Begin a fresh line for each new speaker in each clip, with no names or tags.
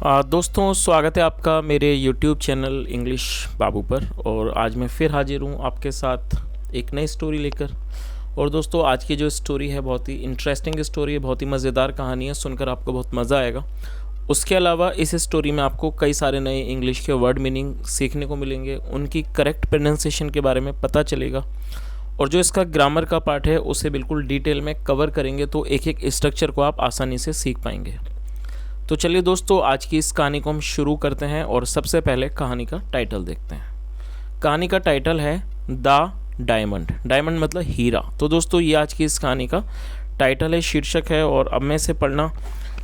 दोस्तों, स्वागत है आपका मेरे YouTube चैनल इंग्लिश बाबू पर। और आज मैं फिर हाजिर हूँ आपके साथ एक नई स्टोरी लेकर। और दोस्तों, आज की जो स्टोरी है बहुत ही इंटरेस्टिंग स्टोरी है, बहुत ही मज़ेदार कहानी है, सुनकर आपको बहुत मज़ा आएगा। उसके अलावा इस स्टोरी में आपको कई सारे नए इंग्लिश के वर्ड मीनिंग सीखने को मिलेंगे, उनकी करेक्ट प्रोनाउंसिएशन के बारे में पता चलेगा। और जो इसका ग्रामर का पार्ट है उसे बिल्कुल डिटेल में कवर करेंगे, तो एक एक स्ट्रक्चर को आप आसानी से सीख पाएंगे। तो चलिए दोस्तों, आज की इस कहानी को हम शुरू करते हैं और सबसे पहले कहानी का टाइटल देखते हैं। कहानी का टाइटल है द डायमंड। डायमंड मतलब हीरा। तो दोस्तों, ये आज की इस कहानी का टाइटल है, शीर्षक है। और अब मैं इसे पढ़ना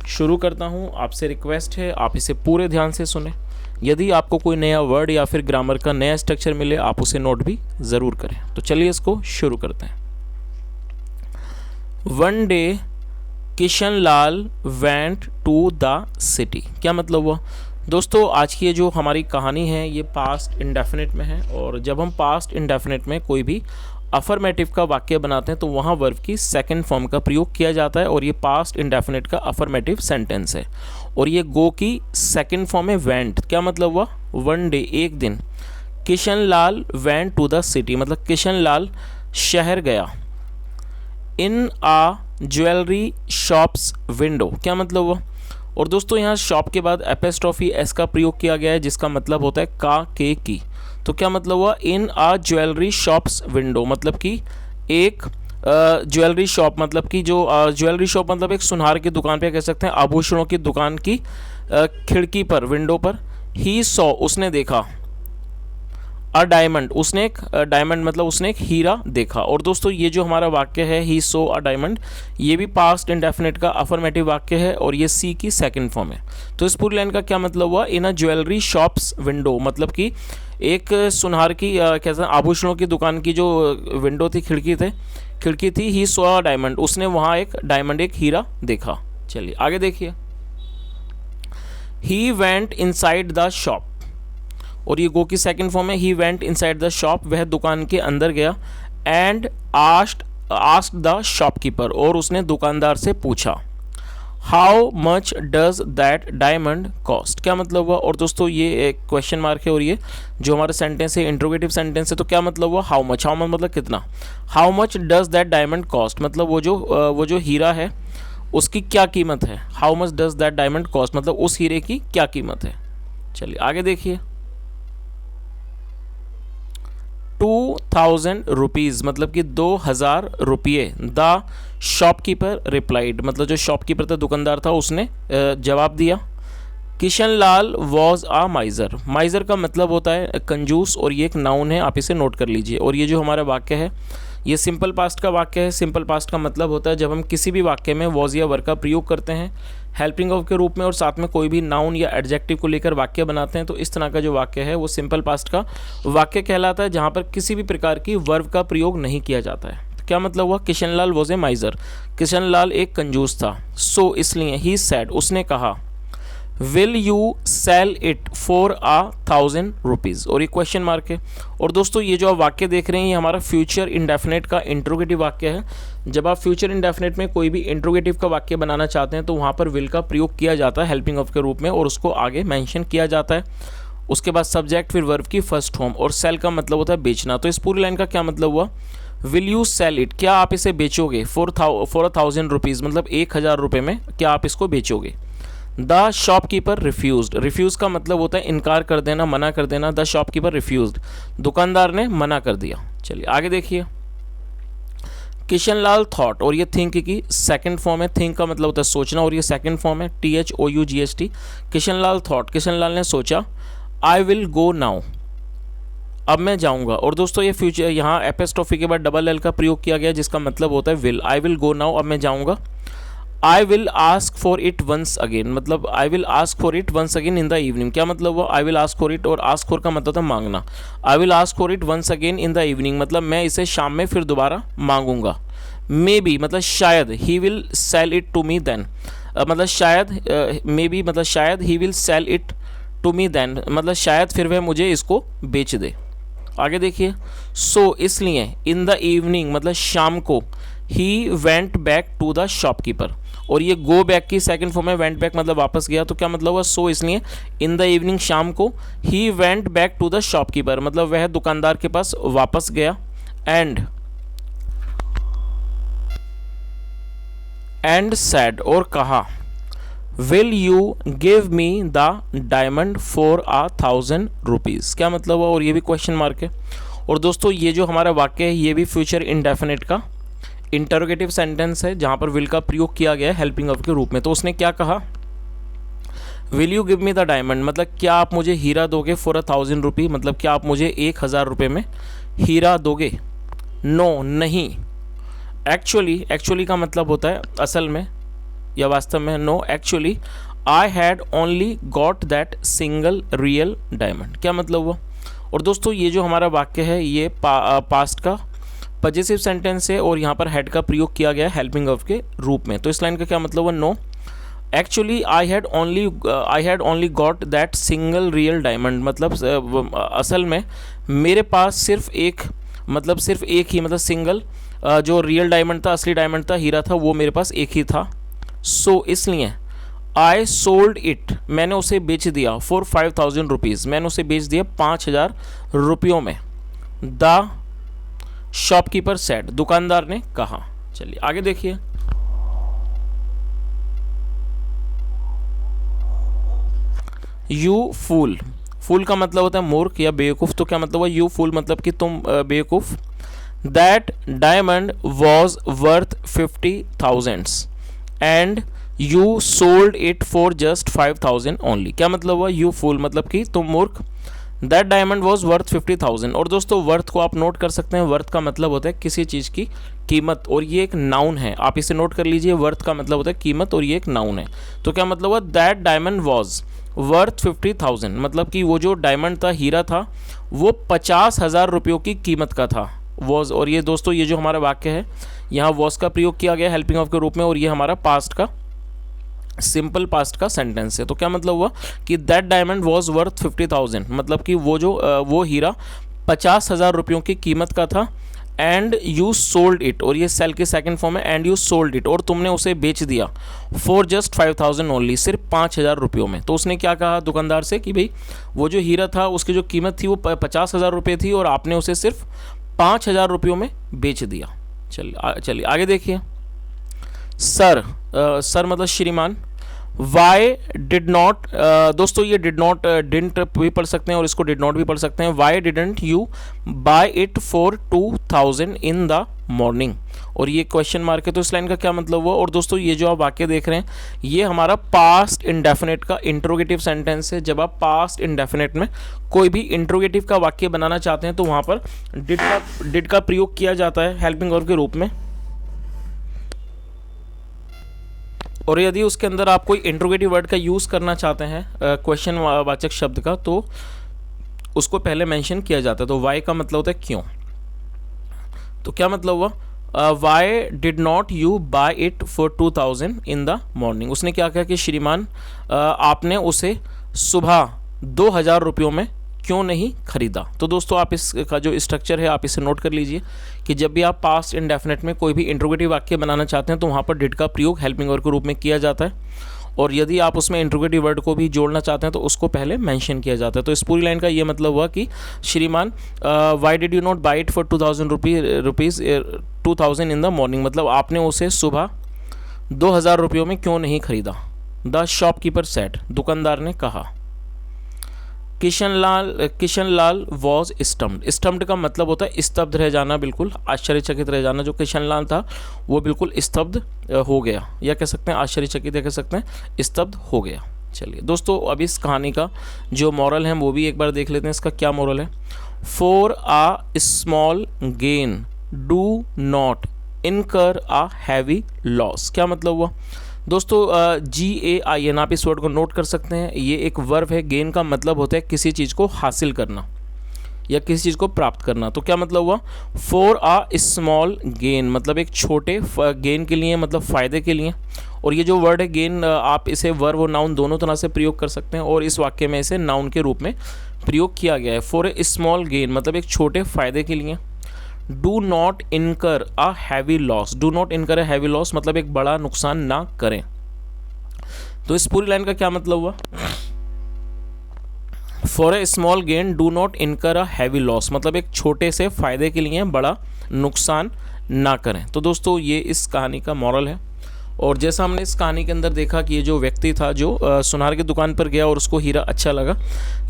शुरू करता हूँ। आपसे रिक्वेस्ट है आप इसे पूरे ध्यान से सुने। यदि आपको कोई नया वर्ड या फिर ग्रामर का नया स्ट्रक्चर मिले, आप उसे नोट भी ज़रूर करें। तो चलिए इसको शुरू करते हैं। One day Kishan Lal went to the city. क्या मतलब हुआ दोस्तों? आज की ये जो हमारी कहानी है ये पास्ट इंडेफिनिट में है। और जब हम पास्ट इंडेफिनिट में कोई भी अफर्मेटिव का वाक्य बनाते हैं तो वहाँ वर्ब की सेकंड फॉर्म का प्रयोग किया जाता है। और ये पास्ट इंडेफिनिट का अफर्मेटिव सेंटेंस है। और ये गो की सेकंड फॉर्म है वेंट। क्या मतलब हुआ? वन डे, एक दिन, Kishan Lal went to the city, मतलब किशन लाल शहर गया। इन आ ज्वेलरी शॉप्स विंडो। क्या मतलब हुआ? और दोस्तों, यहाँ शॉप के बाद एपेस्ट्रॉफी एस का प्रयोग किया गया है, जिसका मतलब होता है का, के, की। तो क्या मतलब हुआ? इन आ ज्वेलरी शॉप्स विंडो, मतलब कि एक ज्वेलरी शॉप, मतलब कि जो ज्वेलरी शॉप मतलब एक सुनार की दुकान पे कह सकते हैं, आभूषणों की दुकान की खिड़की पर, विंडो पर, ही सॉ, उसने देखा, अ डायमंड, उसने एक डायमंड मतलब उसने एक हीरा देखा। और दोस्तों, ये जो हमारा वाक्य है ही सो अ डायमंड, ये भी पास्ट इंडेफिनिट का अफर्मेटिव वाक्य है और ये सी की सेकंड फॉर्म है। तो इस पूरी लाइन का क्या मतलब हुआ? इन अ ज्वेलरी शॉप्स विंडो, मतलब कि एक सुनार की कैसा आभूषणों की दुकान की जो विंडो थी, खिड़की थी, ही सो अ डायमंड, उसने वहाँ एक डायमंड, एक हीरा देखा। चलिए आगे देखिए। He went inside the shop, और ये गो की सेकंड फॉर्म है। He went inside the shop, वह दुकान के अंदर गया। एंड आस्क्ड द शॉपकीपर, और उसने दुकानदार से पूछा, how much does that diamond cost. क्या मतलब हुआ? और दोस्तों, ये एक क्वेश्चन मार्क है और ये जो हमारा सेंटेंस है इंट्रोगेटिव सेंटेंस है। तो क्या मतलब हुआ? हाउ मच मतलब कितना। How much does that diamond cost, मतलब वो जो हीरा है उसकी क्या कीमत है। How much does that diamond cost, मतलब उस हीरे की क्या कीमत है। चलिए आगे देखिए। 2000 रुपीज़, मतलब कि 2000 रुपये। द शॉपकीपर रिप्लाइड, मतलब जो शॉपकीपर था, दुकानदार था, उसने जवाब दिया। किशन लाल वॉज आ माइज़र। माइज़र का मतलब होता है कंजूस, और ये एक नाउन है, आप इसे नोट कर लीजिए। और ये जो हमारा वाक्य है ये सिंपल पास्ट का वाक्य है। सिंपल पास्ट का मतलब होता है जब हम किसी भी वाक्य में वॉज या वर का प्रयोग करते हैं हेल्पिंग ऑफ के रूप में, और साथ में कोई भी नाउन या एडजेक्टिव को लेकर वाक्य बनाते हैं, तो इस तरह का जो वाक्य है वो सिंपल पास्ट का वाक्य कहलाता है, जहाँ पर किसी भी प्रकार की वर्ब का प्रयोग नहीं किया जाता है। तो क्या मतलब हुआ? Kishan Lal was a miser, Kishan Lal एक कंजूस था। सो इसलिए ही सैड, उसने कहा, will you sell it for 1000 rupees, और ये क्वेश्चन मार्क है। और दोस्तों, ये जो आप वाक्य देख रहे हैं ये हमारा फ्यूचर इंडेफिनिट का इंट्रोगेटिव वाक्य है। जब आप फ्यूचर इंडेफिनिट में कोई भी इंट्रोगेटिव का वाक्य बनाना चाहते हैं तो वहाँ पर विल का प्रयोग किया जाता है हेल्पिंग ऑफ के रूप में, और उसको आगे मेंशन किया जाता है। उसके बाद सब्जेक्ट, फिर वर्ब की फर्स्ट फॉर्म, और सेल का मतलब होता है बेचना। तो इस पूरी लाइन का क्या मतलब हुआ? विल यू सेल इट, क्या आप इसे बेचोगे? फॉर 1000 रुपीज़, मतलब 1000 रुपये में क्या आप इसको बेचोगे। द शॉपकीपर रिफ्यूज्ड, रिफ्यूज का मतलब होता है इनकार कर देना, मना कर देना। द शॉपकीपर रिफ्यूज्ड, दुकानदार ने मना कर दिया। चलिए आगे देखिए। किशन लाल थॉट, और ये थिंक की सेकंड फॉर्म है। थिंक का मतलब होता है सोचना, और ये सेकंड फॉर्म है, THOUGHT। किशन लाल थॉट, किशन लाल ने सोचा, आई विल गो नाउ, अब मैं जाऊंगा। और दोस्तों, ये फ्यूचर, यहाँ एपेस्ट्रॉफी के बाद डबल एल का प्रयोग किया गया, जिसका मतलब होता है will. I will go now, अब मैं जाऊंगा। I will ask for it once again, मतलब I will ask for it once again in the evening. क्या मतलब हुआ? I will ask for it, और आस्क फॉर का मतलब था मांगना। I will ask for it once again in the evening, मतलब मैं इसे शाम में फिर दोबारा मांगूंगा। मे बी मतलब शायद, he will sell it to me then, मतलब शायद, मे बी मतलब शायद, he will sell it to me then, मतलब शायद फिर वह मुझे इसको बेच दे। आगे देखिए। सो इसलिए, इन द इवनिंग मतलब शाम को, he went back to the shopkeeper, और ये गो बैक की सेकंड फॉर्म है, वेंट बैक मतलब वापस गया, तो क्या मतलब हुआ सो, इसलिए इन द इवनिंग शाम को he went back to the shopkeeper मतलब वह दुकानदार के पास वापस गया, एंड सैड और कहा, will you give me the diamond for 1,000 rupees. क्या मतलब हुआ, और ये भी क्वेश्चन मार्क है। और दोस्तों ये जो हमारा वाक्य है ये भी फ्यूचर इंडेफिनिट का इंटरोगेटिव सेंटेंस है जहाँ पर विल का प्रयोग किया गया है हेल्पिंग वर्ब के रूप में। तो उसने क्या कहा, will you give me the diamond मतलब क्या आप मुझे हीरा दोगे फॉर 1,000 रुपी, मतलब क्या आप मुझे 1,000 रुपये में हीरा दोगे। नो नहीं, एक्चुअली का मतलब होता है असल में या वास्तव में। No actually I had only got that single real diamond. क्या मतलब हुआ। और दोस्तों ये जो हमारा वाक्य है ये पास्ट का पॉजिटिव सेंटेंस है और यहाँ पर हैड का प्रयोग किया गया है हेल्पिंग वर्ब के रूप में। तो इस लाइन का क्या मतलब हुआ, no actually I had only got that single real diamond मतलब असल में मेरे पास सिर्फ एक ही मतलब सिंगल जो रियल डायमंड था, असली डायमंड था, हीरा था, वो मेरे पास एक ही था। सो इसलिए आई सोल्ड इट मैंने उसे बेच दिया फॉर 5,000 रुपीज़ मैंने उसे बेच दिया 5,000 रुपयों में। द शॉपकीपर सेड दुकानदार ने कहा। चलिए आगे देखिए। यू फूल का मतलब होता है मूर्ख या बेवकूफ़। तो क्या मतलब हुआ, यू फूल मतलब कि तुम बेवकूफ़। That diamond was worth 50,000 and you sold it for just 5,000 only. क्या मतलब हुआ, यू फूल मतलब कि तुम मूर्ख। That diamond was worth 50,000। और दोस्तों वर्थ को आप नोट कर सकते हैं, वर्थ का मतलब होता है किसी चीज़ की कीमत और ये एक नाउन है, आप इसे नोट कर लीजिए। वर्थ का मतलब होता है कीमत और ये एक नाउन है। तो क्या मतलब हुआ, दैट डायमंड वॉज वर्थ 50,000 मतलब कि वो जो डायमंड था, हीरा था, वो 50,000 रुपयों की कीमत का था। वॉज, और ये दोस्तों ये जो हमारा वाक्य है यहाँ वॉज का प्रयोग किया गया हेल्पिंग वर्ब के रूप में और ये हमारा पास्ट का सिंपल पास्ट का सेंटेंस है। तो क्या मतलब हुआ कि दैट डायमंड वॉज वर्थ 50,000 मतलब कि वो हीरा 50,000 रुपयों की कीमत का था। एंड यू सोल्ड इट, और ये सेल की सेकंड फॉर्म है, एंड यू सोल्ड इट, और तुमने उसे बेच दिया फॉर जस्ट 5,000 ओनली सिर्फ 5,000 रुपयों में। तो उसने क्या कहा दुकानदार से कि भाई वो जो हीरा था उसकी जो कीमत थी वो 50,000 रुपये थी और आपने उसे सिर्फ 5,000 रुपयों में बेच दिया। चलिए आगे देखिए। सर मतलब श्रीमान। वाई डिड नॉट, दोस्तों ये डिड नॉट डिडंट भी पढ़ सकते हैं और इसको डिड नॉट भी पढ़ सकते हैं। Why didn't you buy it for 2,000 in the morning, और ये क्वेश्चन मार्क है। तो इस लाइन का क्या मतलब हुआ। और दोस्तों ये जो आप वाक्य देख रहे हैं ये हमारा पास्ट इंडेफिनिट का इंट्रोगेटिव सेंटेंस है। जब आप पास्ट इंडेफिनिट में कोई भी इंट्रोगेटिव का वाक्य बनाना चाहते हैं तो वहाँ पर डिड का प्रयोग किया जाता है हेल्पिंग वर्ब के रूप में। और यदि उसके अंदर आप कोई इंट्रोगेटिव वर्ड का यूज़ करना चाहते हैं क्वेश्चन वाचक शब्द का, तो उसको पहले मेंशन किया जाता है। तो वाई का मतलब होता है क्यों। तो क्या मतलब हुआ, why did not you buy it for 2,000 in the morning. उसने क्या कहा कि श्रीमान आपने उसे सुबह 2,000 रुपयों में क्यों नहीं खरीदा। तो दोस्तों आप इसका जो स्ट्रक्चर है आप इसे नोट कर लीजिए कि जब भी आप पास्ट इंडेफिनिट में कोई भी इंट्रोगेटिव वाक्य बनाना चाहते हैं तो वहाँ पर डिड का प्रयोग हेल्पिंग वर्ब के रूप में किया जाता है, और यदि आप उसमें इंट्रोगेटिव वर्ड को भी जोड़ना चाहते हैं तो उसको पहले मेंशन किया जाता है। तो इस पूरी लाइन का ये मतलब हुआ कि श्रीमान why did you not by it for 2,000 rupees 2,000 in the morning, मतलब आपने उसे सुबह 2,000 रुपयों में क्यों नहीं खरीदा। द शॉपकीपर सेड दुकानदार ने कहा। किशन लाल वॉज स्टम्प्ड का मतलब होता है स्तब्ध रह जाना, बिल्कुल आश्चर्यचकित रह जाना। जो किशन लाल था वो बिल्कुल स्तब्ध हो गया, या कह सकते हैं आश्चर्यचकित, या कह सकते हैं स्तब्ध हो गया। चलिए दोस्तों अब इस कहानी का जो मॉरल है वो भी एक बार देख लेते हैं। इसका क्या मॉरल है। For uh small gain do not इनकर आ हैवी लॉस। क्या मतलब हुआ दोस्तों, GAIN आप इस वर्ड को नोट कर सकते हैं। ये एक वर्ब है। गेन का मतलब होता है किसी चीज़ को हासिल करना या किसी चीज़ को प्राप्त करना। तो क्या मतलब हुआ, फॉर आ स्मॉल गेन मतलब एक छोटे गेन के लिए, मतलब फ़ायदे के लिए। और ये जो वर्ड है गेन, आप इसे वर्ब और नाउन दोनों तरह से प्रयोग कर सकते हैं और इस वाक्य में इसे नाउन के रूप में प्रयोग किया गया है। फॉर ए स्मॉल गेन मतलब एक छोटे फ़ायदे के लिए। डू नॉट इनकर a heavy loss. Do not इनकर अ हैवी लॉस मतलब एक बड़ा नुकसान ना करें। तो इस पूरी लाइन का क्या मतलब हुआ? For a small gain do not इनकर अ हैवी लॉस मतलब एक छोटे से फायदे के लिए बड़ा नुकसान ना करें। तो दोस्तों ये इस कहानी का मॉरल है। और जैसा हमने इस कहानी के अंदर देखा कि ये जो व्यक्ति था जो सुनार की दुकान पर गया और उसको हीरा अच्छा लगा,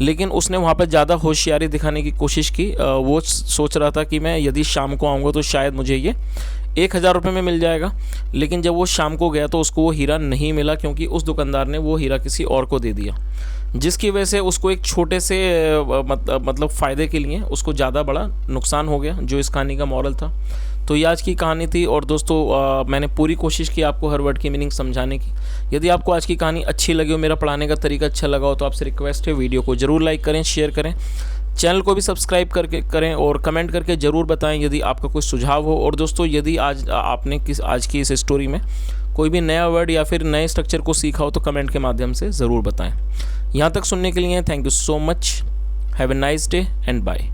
लेकिन उसने वहाँ पर ज़्यादा होशियारी दिखाने की कोशिश की। वो सोच रहा था कि मैं यदि शाम को आऊँगा तो शायद मुझे ये 1000 रुपये में मिल जाएगा। लेकिन जब वो शाम को गया तो उसको वो हीरा नहीं मिला, क्योंकि उस दुकानदार ने वो हीरा किसी और को दे दिया, जिसकी वजह से उसको एक छोटे से मतलब फ़ायदे के लिए उसको ज़्यादा बड़ा नुकसान हो गया, जो इस कहानी का मॉरल था। तो ये आज की कहानी थी। और दोस्तों मैंने पूरी कोशिश की आपको हर वर्ड की मीनिंग समझाने की। यदि आपको आज की कहानी अच्छी लगी हो, मेरा पढ़ाने का तरीका अच्छा लगा हो, तो आपसे रिक्वेस्ट है वीडियो को ज़रूर लाइक करें, शेयर करें, चैनल को भी सब्सक्राइब करके करें और कमेंट करके ज़रूर बताएं यदि आपका कोई सुझाव हो। और दोस्तों यदि आज आपने आज की इस स्टोरी में कोई भी नया वर्ड या फिर नए स्ट्रक्चर को सीखा हो तो कमेंट के माध्यम से ज़रूर बताएं। यहाँ तक सुनने के लिए thank you so much. Have a nice day and bye.